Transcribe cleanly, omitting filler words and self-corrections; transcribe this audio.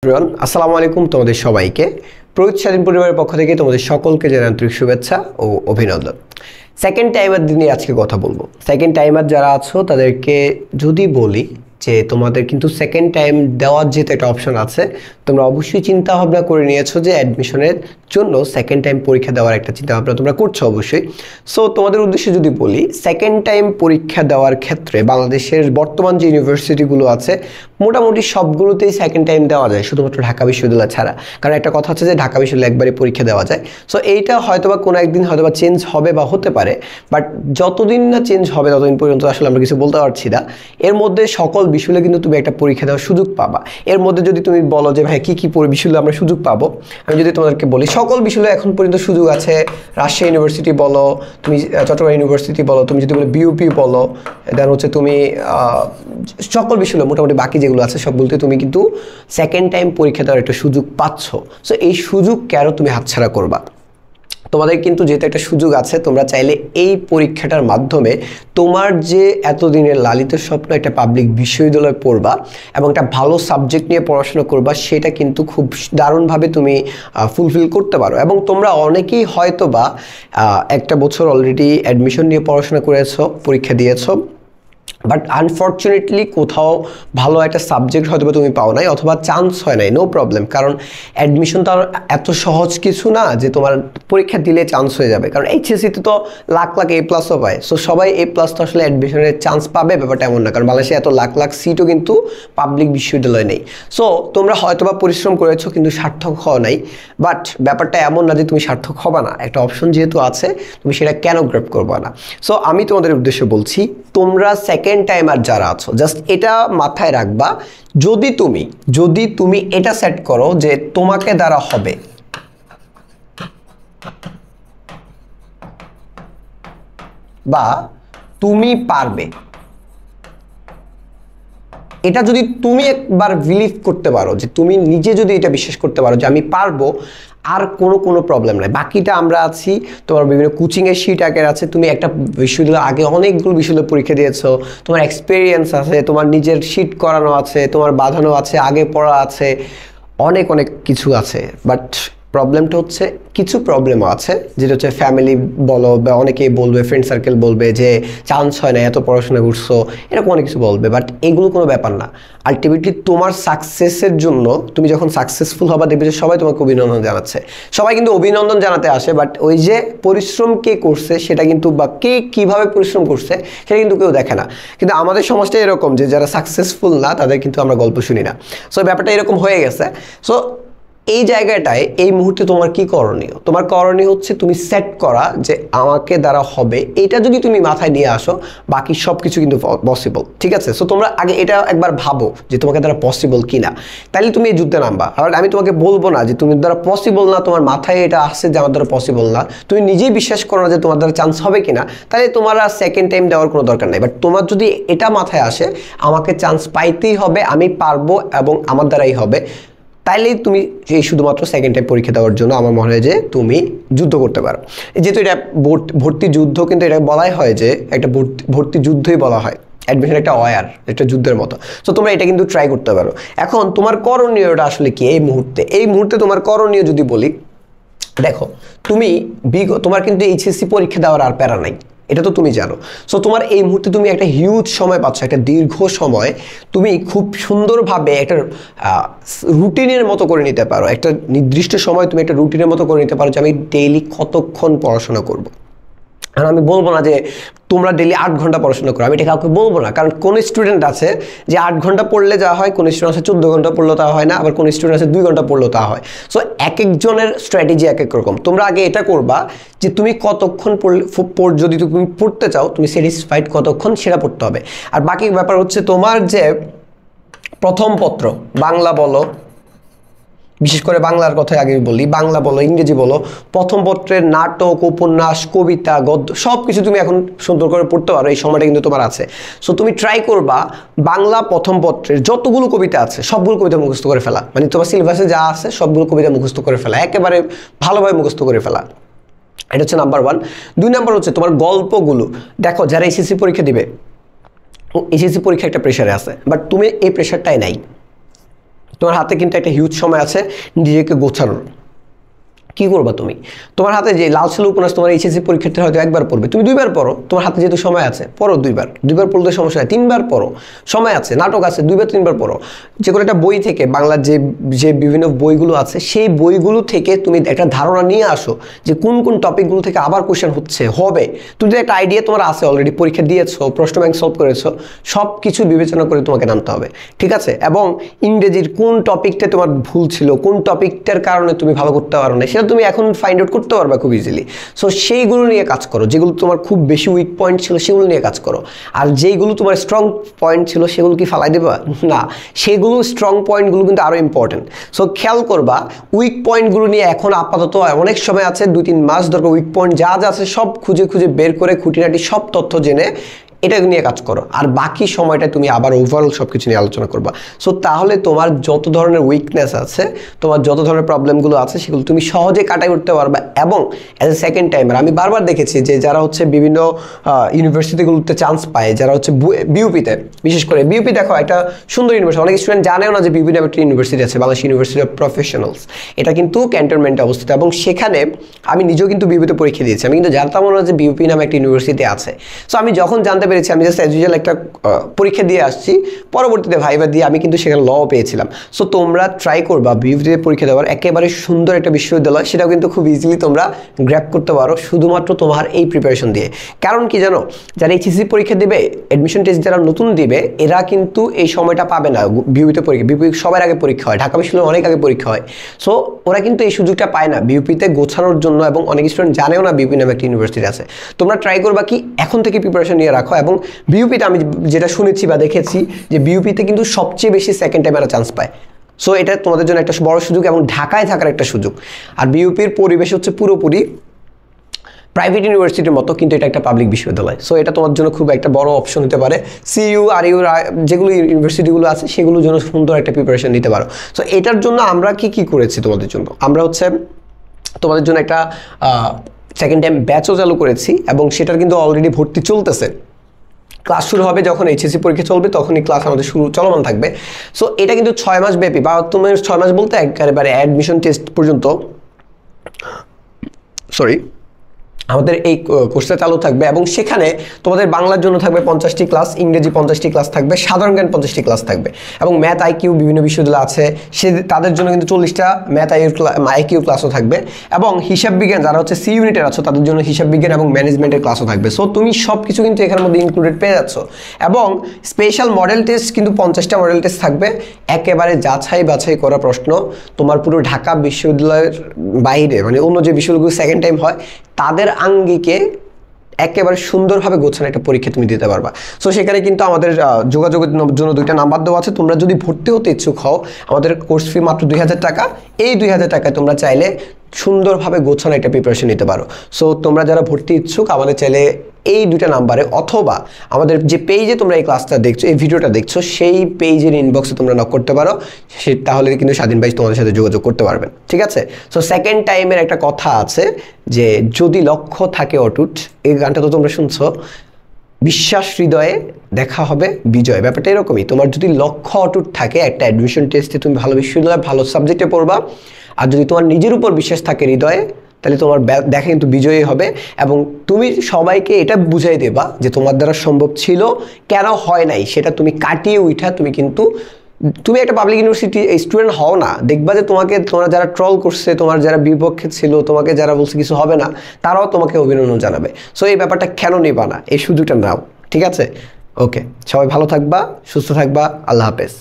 Everyone আসসালামু আলাইকুম তোমাদের সবাইকে প্রহিত স্বাধীন পরিবারের পক্ষ থেকে তোমাদের সকলকে জানাই আন্তরিক শুভেচ্ছা ও অভিনন্দন। সেকেন্ড টাইমার দিনে আজকে কথা বলবো। সেকেন্ড টাইমার যারা আছো তাদেরকে যদি বলি যে তোমাদের কিন্তু সেকেন্ড টাইম দেওয়ার যেহেতু একটা অপশন আছে, তোমরা অবশ্যই চিন্তা ভাবনা করে নিয়েছো যে অ্যাডমিশনের জন্য সেকেন্ড টাইম পরীক্ষা দেওয়ার একটা চিন্তা ভাবনা তোমরা করছো অবশ্যই। সো তোমাদের উদ্দেশ্যে যদি বলি, সেকেন্ড টাইম পরীক্ষা দেওয়ার ক্ষেত্রে বাংলাদেশের বর্তমান যে ইউনিভার্সিটিগুলো আছে মোটামুটি সবগুলোতেই সেকেন্ড টাইম দেওয়া যায়, শুধুমাত্র ঢাকা বিশ্ববিদ্যালয় ছাড়া। কারণ একটা কথা হচ্ছে যে ঢাকা বিশ্ববিদ্যালয় একবারে পরীক্ষা দেওয়া যায়। সো এইটা হয়তোবা কোনো একদিন হয়তোবা চেঞ্জ হবে বা হতে পারে, বাট যতদিন না চেঞ্জ হবে ততদিন পর্যন্ত আসলে আমরা কিছু বলতে পারছি না। এর মধ্যে সকল বিষয়ে কিন্তু তুমি একটা পরীক্ষা দেওয়ার সুযোগ পাবা। এর মধ্যে যদি তুমি বলো যে ভাই কী কী বিষয়ে আমরা সুযোগ পাবো, আমি যদি তোমাদেরকে বলি সকল বিষয়ে এখন পর্যন্ত সুযোগ আছে। রাজশাহী ইউনিভার্সিটি বলো, তুমি চট্টগ্রাম ইউনিভার্সিটি বলো, তুমি যদি বলো বিউপি বলো, দেন হচ্ছে তুমি সকল বিষয়ে মোটামুটি বাকি যেগুলো আছে সবগুলোতে তুমি কিন্তু সেকেন্ড টাইম পরীক্ষা দেওয়ার একটা সুযোগ পাচ্ছ। সো এই সুযোগ কেন তুমি হাতছাড়া করবা? তোমাদের কিন্তু যেহেতু একটা সুযোগ আছে, তোমরা চাইলে এই পরীক্ষাটার মাধ্যমে তোমার যে এতদিনের লালিত স্বপ্ন একটা পাবলিক বিশ্ববিদ্যালয়ে পড়বা এবং একটা ভালো সাবজেক্ট নিয়ে পড়াশোনা করবা, সেটা কিন্তু খুব দারুণভাবে তুমি ফুলফিল করতে পারো। এবং তোমরা অনেকেই হয়তো বা একটা বছর অলরেডি অ্যাডমিশন নিয়ে পড়াশোনা করেছো, পরীক্ষা দিয়েছো, বাট আনফর্চুনেটলি কোথাও ভালো একটা সাবজেক্ট হয়তো তুমি পাও নাই অথবা চান্স হয় নাই। নো প্রবলেম, কারণ অ্যাডমিশন তো আর এত সহজ কিছু না যে তোমার পরীক্ষা দিলে চান্স হয়ে যাবে। কারণ এইচএসসিতে তো লাখ লাখ এ প্লাসও পায়। সো সবাই এ প্লাস তো আসলে অ্যাডমিশনের চান্স পাবে ব্যাপারটা এমন না, কারণ বাংলাদেশে এত লাখ লাখ সিটও কিন্তু পাবলিক বিশ্ববিদ্যালয় নেই। সো তোমরা হয়তোবা পরিশ্রম করেছো কিন্তু সার্থক হওয়া নাই, বাট ব্যাপারটা এমন না যে তুমি সার্থক হবা না। একটা অপশন যেহেতু আছে, তুমি সেটা কেন গ্র্যাব করবা না? সো আমি তোমাদের উদ্দেশ্যে বলছি, তোমরা সেকেন্ড টাইমার যারা আছো জাস্ট এটা মাথায় রাখবা, যদি তুমি এটা সেট করো যে তোমাকে দ্বারা হবে, বা তুমি পারবে, এটা যদি তুমি একবার বিলিভ করতে পারো, যে তুমি নিজে যদি এটা বিশ্বাস করতে পারো যে আমি পারবো, আর কোনো প্রবলেম নাই। বাকিটা আমরা আছি, তোমার বিভিন্ন কোচিংয়ের শিট আগের আছে, তুমি একটা বিশ্ববিদ্যালয় আগে অনেকগুলো বিশ্ববিদ্যালয় পরীক্ষা দিয়েছো, তোমার এক্সপিরিয়েন্স আছে, তোমার নিজের শিট করানো আছে, তোমার বাঁধানো আছে, আগে পড়া আছে, অনেক কিছু আছে। বাট প্রবলেমটা হচ্ছে, কিছু প্রবলেমও আছে, যেটা হচ্ছে ফ্যামিলি বলো বা অনেকেই বলবে, ফ্রেন্ড সার্কেল বলবে যে চান্স হয় না, এত পড়াশোনা করছো, এরকম অনেক কিছু বলবে। বাট এগুলো কোনো ব্যাপার না। আলটিমেটলি তোমার সাকসেসের জন্য, তুমি যখন সাকসেসফুল হবা দেখবে যে সবাই তোমাকে অভিনন্দন জানাচ্ছে। সবাই কিন্তু অভিনন্দন জানাতে আসে, বাট ওই যে পরিশ্রম কে করছে সেটা কিন্তু, বা কে কীভাবে পরিশ্রম করছে সেটা কিন্তু কেউ দেখে না। কিন্তু আমাদের সমাজটা এরকম যে যারা সাকসেসফুল না তাদের কিন্তু আমরা গল্প শুনি না। সো ব্যাপারটা এরকম হয়ে গেছে। সো এই জায়গাটায় এই মুহূর্তে তোমার কি করণীয়? তোমার করণীয় হচ্ছে তুমি সেট করা যে আমাকে দ্বারা হবে, এটা যদি তুমি মাথায় নিয়ে আসো, বাকি সব কিছু কিন্তু পসিবল। ঠিক আছে? সো তোমরা আগে এটা একবার ভাবো যে তোমাকে দ্বারা পসিবল কিনা, তাহলে তুমি এই যুদ্ধে নামবা। আর আমি তোমাকে বলবো না যে তুমি দ্বারা পসিবল না, তোমার মাথায় এটা আসছে যে আমার দ্বারা পসিবল না, তুমি নিজেই বিশ্বাস করো না যে তোমার দ্বারা চান্স হবে কিনা, তাহলে তোমার আর সেকেন্ড টাইম দেওয়ার কোনো দরকার নেই। বাট তোমার যদি এটা মাথায় আসে আমাকে চান্স পাইতেই হবে, আমি পারবো এবং আমার দ্বারাই হবে, তাইলেই তুমি এই শুধুমাত্র সেকেন্ড টাইম পরীক্ষা দেওয়ার জন্য আমার মনে হয় যে তুমি যুদ্ধ করতে পারো। যেহেতু এটা ভর্তি যুদ্ধ, কিন্তু এটা বলাই হয় যে একটা ভর্তি যুদ্ধই বলা হয়, অ্যাডমিশন একটা ওয়ার, একটা যুদ্ধের মতো। সো তোমরা এটা কিন্তু ট্রাই করতে পারো। এখন তোমার করণীয়টা আসলে কি এই মুহূর্তে তোমার করণীয় যদি বলি, দেখো তোমার কিন্তু এইচএসসি পরীক্ষা দেওয়ার আর প্যারা নাই, এটা তো তুমি জানো। সো তোমার এই মুহূর্তে তুমি একটা হিউজ সময় পাচ্ছ, একটা দীর্ঘ সময় তুমি খুব সুন্দরভাবে একটা রুটিনের মতো করে নিতে পারো। একটা নির্দিষ্ট সময় তুমি একটা রুটিনের মতো করে নিতে পারো যে আমি ডেইলি কতক্ষণ পড়াশোনা করব। আর আমি বলবো না যে তোমরা ডেইলি 8 ঘন্টা পড়াশোনা করো, আমি এটা কাউকে বলবো না। কারণ কোন স্টুডেন্ট আছে যে 8 ঘন্টা পড়লে যা হয়, কোন স্টুডেন্ট আছে 14 ঘন্টা পড়লেও তা হয় না, আবার কোন স্টুডেন্ট আছে 2 ঘন্টা পড়লেও তা হয়। সো এক একজনের স্ট্র্যাটেজি এক এক রকম। তোমরা আগে এটা করবা যে তুমি কতক্ষণ যদি তুমি পড়তে চাও, তুমি স্যাটিসফাইড কতক্ষণ সেটা পড়তে হবে। আর বাকি ব্যাপার হচ্ছে তোমার যে প্রথম পত্র, বাংলা বলো, বিশেষ করে বাংলার কথাই আগে বলি, বাংলা বলো, ইংরেজি বলো, প্রথম পত্রের নাটক, উপন্যাস, কবিতা, গদ্য সব কিছু তুমি এখন সুন্দর করে পড়তে পারো, এই সময়টা কিন্তু তোমার আছে। সো তুমি ট্রাই করবা বাংলা প্রথম পত্রের যতগুলো কবিতা আছে সবগুলো কবিতা মুখস্থ করে ফেলা, মানে তোমার সিলেবাসে যা আছে সবগুলো কবিতা মুখস্থ করে ফেলা, একেবারে ভালোভাবে মুখস্থ করে ফেলা। এটা হচ্ছে নাম্বার 1। 2 নাম্বার হচ্ছে তোমার গল্পগুলো। দেখো যারা এসএসসি পরীক্ষা দিবে, এসএসসি পরীক্ষা একটা প্রেশারে আছে, বাট তুমি এই প্রেশারটাই নাই। তোমার হাতে কিন্তু একটা হিউজ সময় আছে নিজেকে গোছানোর। কি করবা তুমি? তোমার হাতে যে লাল সাল উপন্যাস তোমার এইচএসসি পরীক্ষার্থী হয়তো একবার পড়বে, তুমি 2বার পড়ো, তোমার হাতে যেহেতু সময় আছে পড়ো 2বার পড়লে সমস্যা নেই, 3বার পড়ো, সময় আছে, নাটক আছে, 2-3বার পড়ো। যে কোনো একটা বই থেকে বাংলার যে বিভিন্ন বইগুলো আছে সেই বইগুলো থেকে তুমি একটা ধারণা নিয়ে আসো যে কোন কোন টপিকগুলো থেকে আবার কোশ্চেন হবে। তুমি একটা আইডিয়া তোমার আছে, অলরেডি পরীক্ষা দিয়েছো, প্রশ্ন ব্যাংক সলভ করেছো, সব কিছু বিবেচনা করে তোমাকে নামতে হবে, ঠিক আছে? এবং ইংরেজির কোন টপিকটা তোমার ভুল ছিল, কোন টপিকটার কারণে তুমি ভালো করতে পারো না, সেটা তুমি এখন ফাইন্ড আউট করতে পারবে খুব ইজিলি। সো সেইগুলো নিয়ে কাজ করো, যেগুলো তোমার খুব বেশি উইক পয়েন্ট ছিল সেগুলো নিয়ে কাজ করো। আর যেইগুলো তোমার স্ট্রং পয়েন্ট ছিল সেগুলো কি ফালাই দেবা? না, সেগুলো স্ট্রং পয়েন্টগুলো কিন্তু আরও ইম্পর্টেন্ট। সো খেয়াল করবা উইক পয়েন্টগুলো নিয়ে এখন আপাতত অনেক সময় আছে, 2-3 মাস দরকার উইক পয়েন্ট যা আছে সব খুঁজে বের করে খুঁটিনাটি সব তথ্য জেনে এটা নিয়ে কাজ করো। আর বাকি সময়টা তুমি আবার ওভারঅল সব কিছু নিয়ে আলোচনা করবা। সো তাহলে তোমার যত ধরনের উইকনেস আছে, তোমার যত ধরনের প্রবলেমগুলো আছে সেগুলো তুমি সহজে কাটাই উঠতে পারবে। এবং অ্যাজ এ সেকেন্ড টাইমার আমি বারবার দেখেছি যে যারা হচ্ছে বিভিন্ন ইউনিভার্সিটিগুলোতে চান্স পায়, যারা হচ্ছে বিউপিতে, বিশেষ করে বিউপি দেখো একটা সুন্দর ইউনিভার্সিটি, অনেক স্টুডেন্ট জানেও না যে বিউপি নামে একটা ইউনিভার্সিটি আছে, বাংলাদেশ ইউনিভার্সিটি অফ প্রফেশনালস। এটা কিন্তু ক্যান্টনমেন্টে অবস্থিত এবং সেখানে আমি নিজেও কিন্তু বিউপিতে পরীক্ষা দিয়েছি। আমি কিন্তু জানতাম না যে বিউপি নামে একটা ইউনিভার্সিটি আছে। সো আমি যখন জানতে পেরেছি, আমি জাস্ট অ্যাজ ইউজুয়াল একটা পরীক্ষা দিয়ে আসছি, পরবর্তীতে ভাইবা দিয়ে আমি কিন্তু সেখানে লও পেয়েছিলাম। সো তোমরা ট্রাই করবা বিউপিতে পরীক্ষা দেওয়ার, একেবারে সুন্দর একটা বিশ্ববিদ্যালয়, সেটাও কিন্তু খুব ইজিলি তোমরা গ্র্যাব করতে পারো শুধুমাত্র তোমার এই প্রিপারেশন দিয়ে। কারণ কি জানো, যারা এইচএসসি পরীক্ষা দেবে, অ্যাডমিশন টেস্ট যারা নতুন দিবে, এরা কিন্তু এই সময়টা পাবে না বিউপিতে পরীক্ষা। বিউপি সবার আগে পরীক্ষা হয়, ঢাকা বিশ্ববিদ্যালয়ে অনেক আগে পরীক্ষা হয়। সো ওরা কিন্তু এই সুযোগটা পায় না বিউপিতে গোছানোর জন্য, এবং অনেক স্টুডেন্ট জানেও না বিউপি নামে একটা ইউনিভার্সিটি আছে। তোমরা ট্রাই করবা কি এখন থেকে প্রিপারেশন নিয়ে রাখো। এবং বিউপিতে আমি যেটা শুনেছি বা দেখেছি যে বিউপিতে কিন্তু সবচেয়ে বেশি সেকেন্ড টাইম এরা চান্স পায়। সো এটা তোমাদের জন্য একটা বড় সুযোগ এবং ঢাকায় থাকার একটা সুযোগ। আর বিউপির পরিবেশ হচ্ছে পুরোপুরি প্রাইভেট ইউনিভার্সিটির মতো, কিন্তু এটা একটা পাবলিক বিশ্ববিদ্যালয়। সো এটা তোমার জন্য খুব একটা বড় অপশন হতে পারে। সিইউ আর ইউ যেগুলো ইউনিভার্সিটিগুলো আছে সেগুলোর জন্য সুন্দর একটা প্রিপারেশন নিতে পারো। সো এটার জন্য আমরা কি করেছি তোমাদের জন্য, আমরা হচ্ছে তোমাদের জন্য একটা সেকেন্ড টাইম ব্যাচও চালু করেছি এবং সেটার কিন্তু অলরেডি ভর্তি চলতেছে। ক্লাস শুরু হবে যখন এইচএসসি পরীক্ষা চলবে, তখনই ক্লাস আমাদের চলমান থাকবে। সো এটা কিন্তু 6 মাস ব্যাপী, বা তুমি 6 মাস বলতে একেবারে অ্যাডমিশন টেস্ট পর্যন্ত আমাদের এই কোর্সটা চালু থাকবে। এবং সেখানে তোমাদের বাংলার জন্য থাকবে 50টি ক্লাস, ইংরেজি 50টি ক্লাস থাকবে, সাধারণ জ্ঞান 50টি ক্লাস থাকবে, এবং ম্যাথ আইকিউ বিভিন্ন বিশ্ববিদ্যালয় আছে তাদের জন্য কিন্তু 40টা ম্যাথ আইকিউ ক্লাসও থাকবে। এবং হিসাব বিজ্ঞান যারা হচ্ছে সি ইউনিটের আছো তাদের জন্য হিসাব বিজ্ঞান এবং ম্যানেজমেন্টের ক্লাসও থাকবে। সো তুমি সব কিছু কিন্তু এখানের মধ্যে ইনক্লুডেড পেয়ে যাচ্ছ। এবং স্পেশাল মডেল টেস্ট কিন্তু 50টা মডেল টেস্ট থাকবে, একেবারে যাচাই বাছাই করা প্রশ্ন। তোমার পুরো ঢাকা বিশ্ববিদ্যালয়ের বাইরে, মানে অন্য যে বিশ্ববিদ্যালয়গুলো সেকেন্ড টাইম হয় তাদের আঙ্গিকে একেবারে সুন্দরভাবে গোছানো একটা পরীক্ষা তুমি দিতে পারবা। সো সেখানে কিন্তু আমাদের যোগাযোগের জন্য 2টা নাম্বার দেওয়া আছে। তোমরা যদি ভর্তি হতে ইচ্ছুক হও, আমাদের কোর্স ফি মাত্র 2000 টাকা। এই 2000 টাকায় তোমরা চাইলে সুন্দরভাবে গোছানো একটা প্রিপারেশন নিতে পারো। সো তোমরা যারা ভর্তি ইচ্ছুক আমাদের চাইলে এই 2টা নাম্বারে, অথবা আমাদের যে পেজে তোমরা এই ক্লাসটা দেখছো, এই ভিডিওটা দেখছো, সেই পেজের ইনবক্সে তোমরা নক করতে পারো। তাহলে কিন্তু স্বাধীন ভাই তোমাদের সাথে যোগাযোগ করতে পারবেন, ঠিক আছে? সো সেকেন্ড টাইমের একটা কথা আছে যে যদি লক্ষ্য থাকে অটুট, এই গানটা তো তোমরা শুনছো, বিশ্বাস হৃদয়ে দেখা হবে বিজয়। ব্যাপারটা এরকমই, তোমার যদি লক্ষ্য অটুট থাকে একটা অ্যাডমিশন টেস্টে তুমি ভালো বিশ্ববিদ্যালয়ে ভালো সাবজেক্টে পড়বা, আর যদি তোমার নিজের উপর বিশ্বাস থাকে হৃদয়ে, তাহলে তোমার দেখা কিন্তু বিজয়ী হবে। এবং তুমি সবাইকে এটা বুঝাই দেবা যে তোমার দ্বারা সম্ভব ছিল, কেন হয় নাই সেটা তুমি কাটিয়ে উঠা তুমি একটা পাবলিক ইউনিভার্সিটি স্টুডেন্ট হও না, দেখবা যে তোমরা যারা ট্রল করছে, তোমার যারা বিপক্ষে ছিল, তোমাকে যারা বলছে কিছু হবে না, তারাও তোমাকে অভিনন্দন জানাবে। সো এই ব্যাপারটা কেন নিবা না, এই সুযোগটা নাও, ঠিক আছে? ওকে, সবাই ভালো থাকবা, সুস্থ থাকবা, আল্লাহ হাফেজ।